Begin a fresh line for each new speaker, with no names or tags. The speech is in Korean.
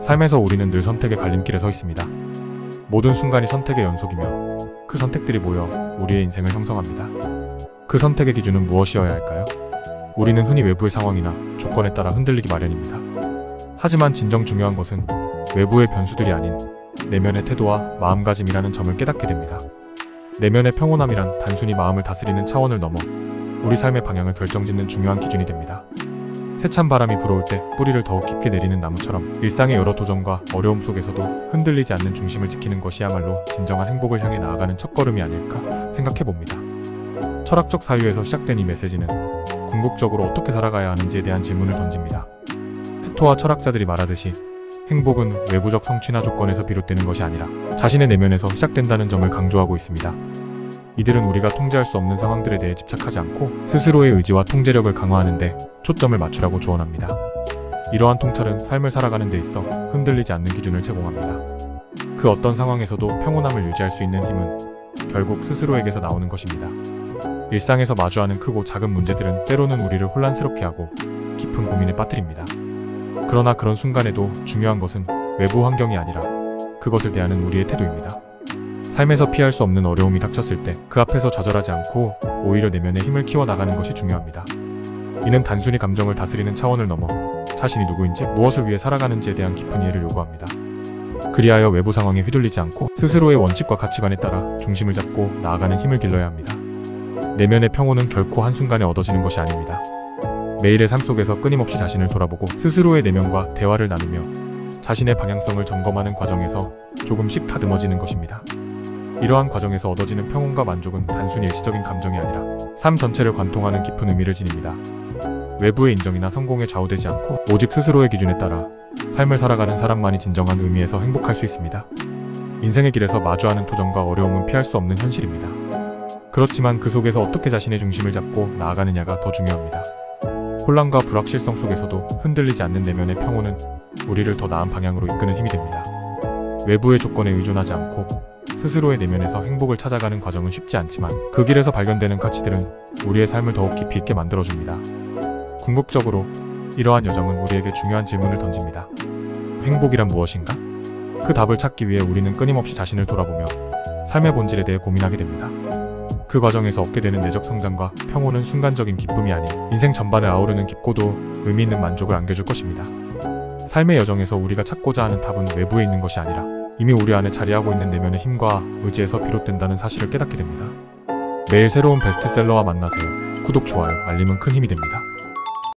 삶에서 우리는 늘 선택의 갈림길에 서 있습니다. 모든 순간이 선택의 연속이며 그 선택들이 모여 우리의 인생을 형성합니다. 그 선택의 기준은 무엇이어야 할까요? 우리는 흔히 외부의 상황이나 조건에 따라 흔들리기 마련입니다. 하지만 진정 중요한 것은 외부의 변수들이 아닌 내면의 태도와 마음가짐이라는 점을 깨닫게 됩니다. 내면의 평온함이란 단순히 마음을 다스리는 차원을 넘어 우리 삶의 방향을 결정짓는 중요한 기준이 됩니다. 세찬 바람이 불어올 때 뿌리를 더욱 깊게 내리는 나무처럼 일상의 여러 도전과 어려움 속에서도 흔들리지 않는 중심을 지키는 것이야말로 진정한 행복을 향해 나아가는 첫걸음이 아닐까 생각해봅니다. 철학적 사유에서 시작된 이 메시지는 궁극적으로 어떻게 살아가야 하는지에 대한 질문을 던집니다. 스토아 철학자들이 말하듯이 행복은 외부적 성취나 조건에서 비롯되는 것이 아니라 자신의 내면에서 시작된다는 점을 강조하고 있습니다. 이들은 우리가 통제할 수 없는 상황들에 대해 집착하지 않고 스스로의 의지와 통제력을 강화하는 데 초점을 맞추라고 조언합니다. 이러한 통찰은 삶을 살아가는 데 있어 흔들리지 않는 기준을 제공합니다. 그 어떤 상황에서도 평온함을 유지할 수 있는 힘은 결국 스스로에게서 나오는 것입니다. 일상에서 마주하는 크고 작은 문제들은 때로는 우리를 혼란스럽게 하고 깊은 고민에 빠뜨립니다. 그러나 그런 순간에도 중요한 것은 외부 환경이 아니라 그것을 대하는 우리의 태도입니다. 삶에서 피할 수 없는 어려움이 닥쳤을 때 그 앞에서 좌절하지 않고 오히려 내면의 힘을 키워나가는 것이 중요합니다. 이는 단순히 감정을 다스리는 차원을 넘어 자신이 누구인지 무엇을 위해 살아가는지에 대한 깊은 이해를 요구합니다. 그리하여 외부 상황에 휘둘리지 않고 스스로의 원칙과 가치관에 따라 중심을 잡고 나아가는 힘을 길러야 합니다. 내면의 평온은 결코 한순간에 얻어지는 것이 아닙니다. 매일의 삶 속에서 끊임없이 자신을 돌아보고 스스로의 내면과 대화를 나누며 자신의 방향성을 점검하는 과정에서 조금씩 다듬어지는 것입니다. 이러한 과정에서 얻어지는 평온과 만족은 단순히 일시적인 감정이 아니라 삶 전체를 관통하는 깊은 의미를 지닙니다. 외부의 인정이나 성공에 좌우되지 않고 오직 스스로의 기준에 따라 삶을 살아가는 사람만이 진정한 의미에서 행복할 수 있습니다. 인생의 길에서 마주하는 도전과 어려움은 피할 수 없는 현실입니다. 그렇지만 그 속에서 어떻게 자신의 중심을 잡고 나아가느냐가 더 중요합니다. 혼란과 불확실성 속에서도 흔들리지 않는 내면의 평온은 우리를 더 나은 방향으로 이끄는 힘이 됩니다. 외부의 조건에 의존하지 않고 스스로의 내면에서 행복을 찾아가는 과정은 쉽지 않지만 그 길에서 발견되는 가치들은 우리의 삶을 더욱 깊이 있게 만들어줍니다. 궁극적으로 이러한 여정은 우리에게 중요한 질문을 던집니다. 행복이란 무엇인가? 그 답을 찾기 위해 우리는 끊임없이 자신을 돌아보며 삶의 본질에 대해 고민하게 됩니다. 그 과정에서 얻게 되는 내적 성장과 평온은 순간적인 기쁨이 아닌 인생 전반을 아우르는 깊고도 의미 있는 만족을 안겨줄 것입니다. 삶의 여정에서 우리가 찾고자 하는 답은 외부에 있는 것이 아니라 이미 우리 안에 자리하고 있는 내면의 힘과 의지에서 비롯된다는 사실을 깨닫게 됩니다. 매일 새로운 베스트셀러와 만나세요. 구독, 좋아요, 알림은 큰 힘이 됩니다.